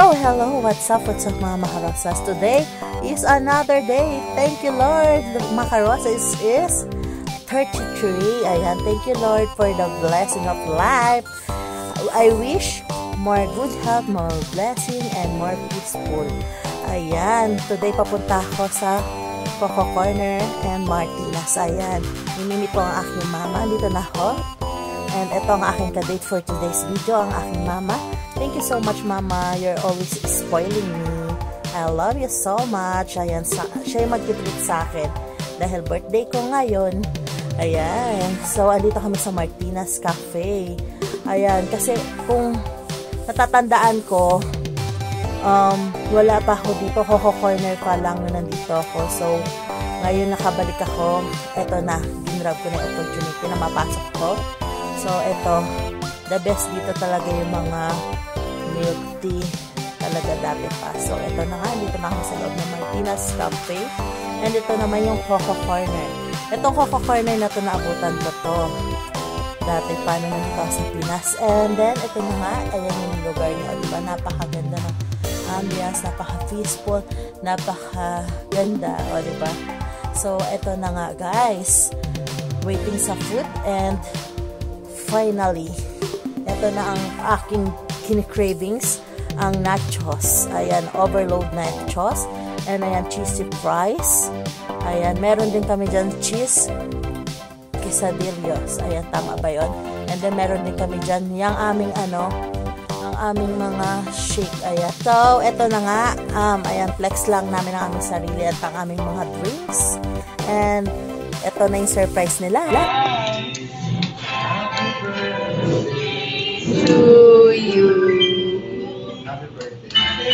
Hello, what's up mga makarosas? Today is another day. Thank you, Lord. Makarosas is 33. Ayan, thank you, Lord, for the blessing of life. I wish more good health, more blessing, and more peaceful. Ayan, today papunta ako sa Coco Corner and Martinez. Ayan, minimi po ang aking mama. Dito na ako. And ito ang aking kadate for today's video, ang aking mama. Thank you so much, Mama. You're always spoiling me. I love you so much. Ayan, siya yung mag-treat sa akin. Dahil birthday ko ngayon. Ayan. So, andito kami sa Martinez Cafe. Ayan, kasi kung natatandaan ko, wala pa ako dito. Coco Corner pa lang na nandito ako. So, ngayon nakabalik ako. Ito na, ginrab ko na opportunity na mapasok ko. So, ito, the best dito talaga yung mga milk tea talaga dati pa. So, ito na nga, dito na ako sa loob ng Martinez Cafe. And ito naman yung Coco Corner. Itong Coco Corner na ito, naabutan ko to dati pa na nandito sa Pinas. And then, ito na nga, ayan yung lugar niya. Diba? Napakaganda ng ambience, napaka-peaceful, napakaganda. O, diba? So, ito na nga, guys. Waiting sa food and finally, ito na ang aking kini-cravings, ang nachos. Ayan, overload nachos. And ayan, cheesy fries. Ayan, meron din kami dyan cheese quesadillos. Ayan, tama ba yun? And then meron din kami dyan yung aming ang aming mga shake. Ayan. So, ito na nga. Ayan, flex lang namin ang aming sarili at ang aming mga drinks. And ito na yung surprise nila. To you. Happy birthday.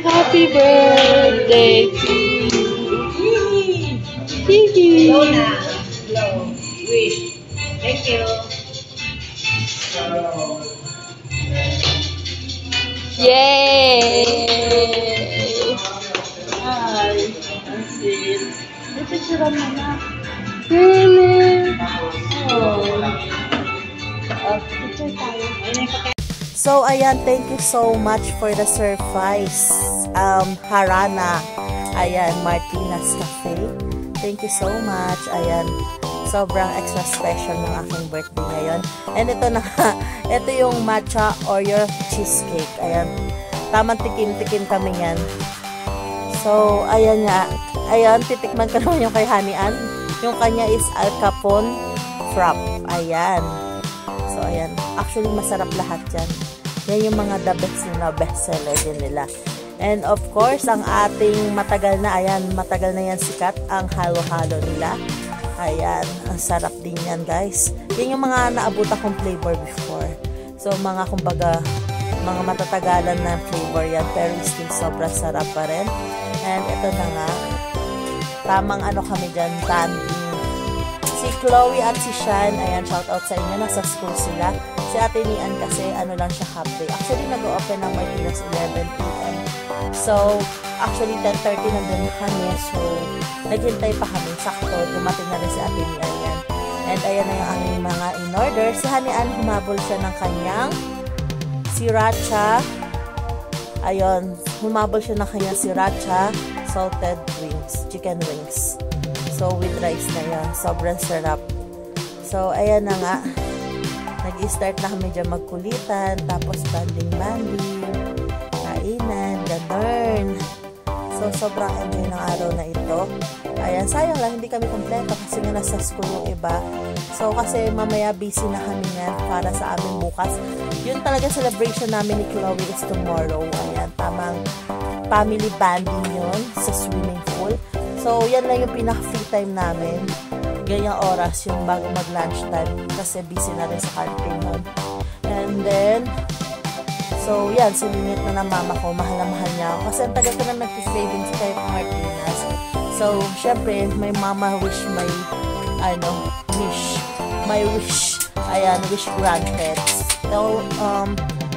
Happy birthday to you. Kiki. Blow na. Blow. Wish. Thank you. Yay! Hi. Ang sweet. May picture mo na. Really? Oh. Picture tayo. So, ayan, thank you so much for the surprise. Harana. Ayan, Martinez Cafe. Thank you so much. Ayan, sobrang extra special ng aking birthday ngayon. And ito na, ito yung matcha Oreo cheesecake. Ayan, tamang tikim-tikim kami yan. So, ayan nga. Ayan, titikman ko naman yung kay Hanian. Yung kanya is Al Capone Frap. Ayan. So, ayan. Actually, masarap lahat yan. Yan yung mga the best na bestseller din nila. And of course, ang ating matagal na, ayan, matagal na yan sikat, ang halo-halo nila. Ayan, ang sarap din yan, guys. Yan yung mga naabot akong flavor before. So, mga kumbaga, mga matatagalan na flavor yan, pero still sobrang sarap pa rin. And ito na nga, tamang ano kami dyan, banding. Si Chloe at si Shan, ayan, shout out sa inyo, nasa school sila. Si Ate Nian kasi, ano lang siya, half day. Actually, nag-open ng Martinez 11 p.m. So, actually, 10:30 nandun kami. So, naghintay pa kami. Sakto, dumating na rin si Ate Nian yan. And ayan na yung aming mga in-order. Si Hanian, humabol siya ng kanyang sriracha. Ayun, humabol siya ng kanyang sriracha salted wings, chicken wings. So, with rice na yan. Sobrang sarap. So, ayan na nga. Nag-start na kami dyan magkulitan. Tapos, banding-banding. Kainan. Ganun. So, sobrang enjoy ng araw na ito. Ayan, sayang lang. Hindi kami kompleto kasi nga nasa school yung iba. So, kasi mamaya busy na kami nga para sa amin bukas. Yun talaga celebration namin ni Chloe is tomorrow. Ayan, tamang family banding yun sa swimming pool. So, yan lang yung pinaka-free time namin. Ganyang oras yung bago mag-lunch time kasi busy na rin sa canteen nun. And then, so, yan, siningit na ng mama ko. Mahal na mahal niya ako. Kasi ang tagal ko na nag-savings kay Martinez. So, syempre, my mama wish my, wish. Ayan, wish granted. So,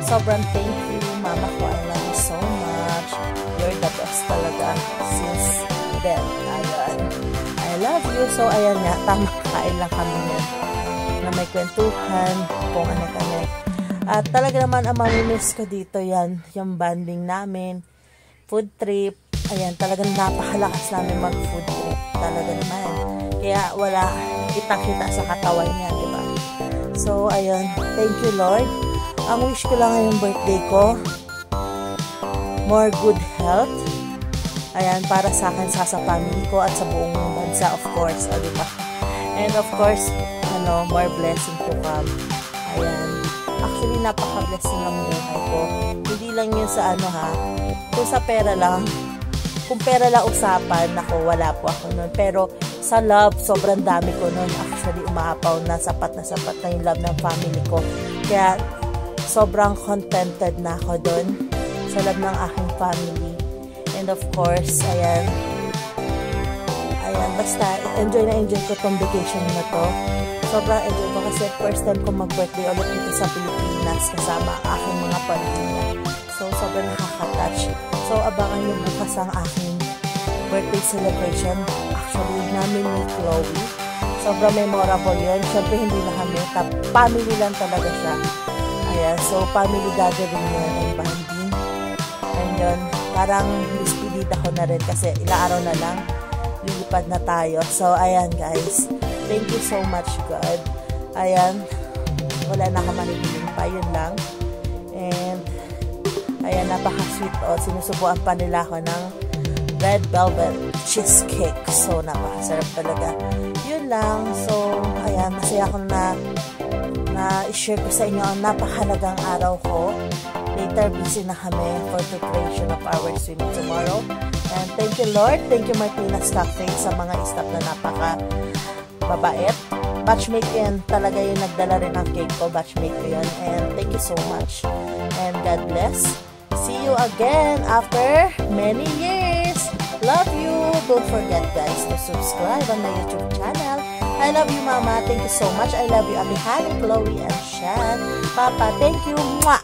sobrang thank you, mama ko. I love you so much. You're the best talaga since Eden. Ayan. I love you. So, ayan nga. Tama, kain lang kami yan. Na may kwentuhan, kung ano kami. At talaga naman, ang mamimiss ko dito yan. Yung banding namin. Food trip. Ayan, talagang napakalakas namin mag-food trip. Talaga naman. Kaya wala kitang-kita sa katawan niya, diba? So, ayun. Thank you, Lord. Ang wish ko lang ngayong birthday ko, more good health. Ayan, para sa akin, sa family ko, at sa buong bansa, of course. Diba? And of course, more blessing to come. Ayan. Actually, napaka-blessing ang buhay ko. Hindi lang yun sa kung sa pera lang. Kung pera lang usapan, ako, wala po ako nun. Pero sa love, sobrang dami ko nun. Actually, umaapaw na sapat na yung love ng family ko. Kaya, sobrang contented na ako dun sa love ng aking family. And of course, ayan, basta enjoy ko tong vacation na to. Sobrang enjoy ko kasi first time ko mag-birthday ulit dito sa Pilipinas kasama ang aking mga pamilya. So, sobrang nakaka-touch. So, abangan nyo bukas ang aking birthday celebration. Actually, namin ni Chloe. Sobrang memorable yun. Siyempre, hindi na kami. Family lang talaga siya. Ayan, so family gathering yun ang banding. And yun, parang despedida ko na rin kasi ilang araw na lang lilipad na tayo. So, ayan guys, thank you so much God. Ayan, wala na ka manigiling pa, yun lang. And ayan, napaka-sweet sinusubuan pa nila ako ng red velvet cheesecake. So, napakasarap talaga. Yun lang. So, ayan, masaya ako na i-share ko sa inyo ang napakahalagang araw ko. Later, busy na kami for preparation of our swimming tomorrow. And thank you, Lord. Thank you, Martina's Cafe, sa mga staff na napaka-babait. Batchmate yan. Talaga yung nagdala rin ng cake ko. Batchmate ko yan. And thank you so much. And God bless. See you again after many years. Love you. Don't forget, guys, to subscribe on my YouTube channel. I love you, Mama. Thank you so much. I love you, Ate Hannah, Chloe, and Shan. Papa, thank you. Mwah!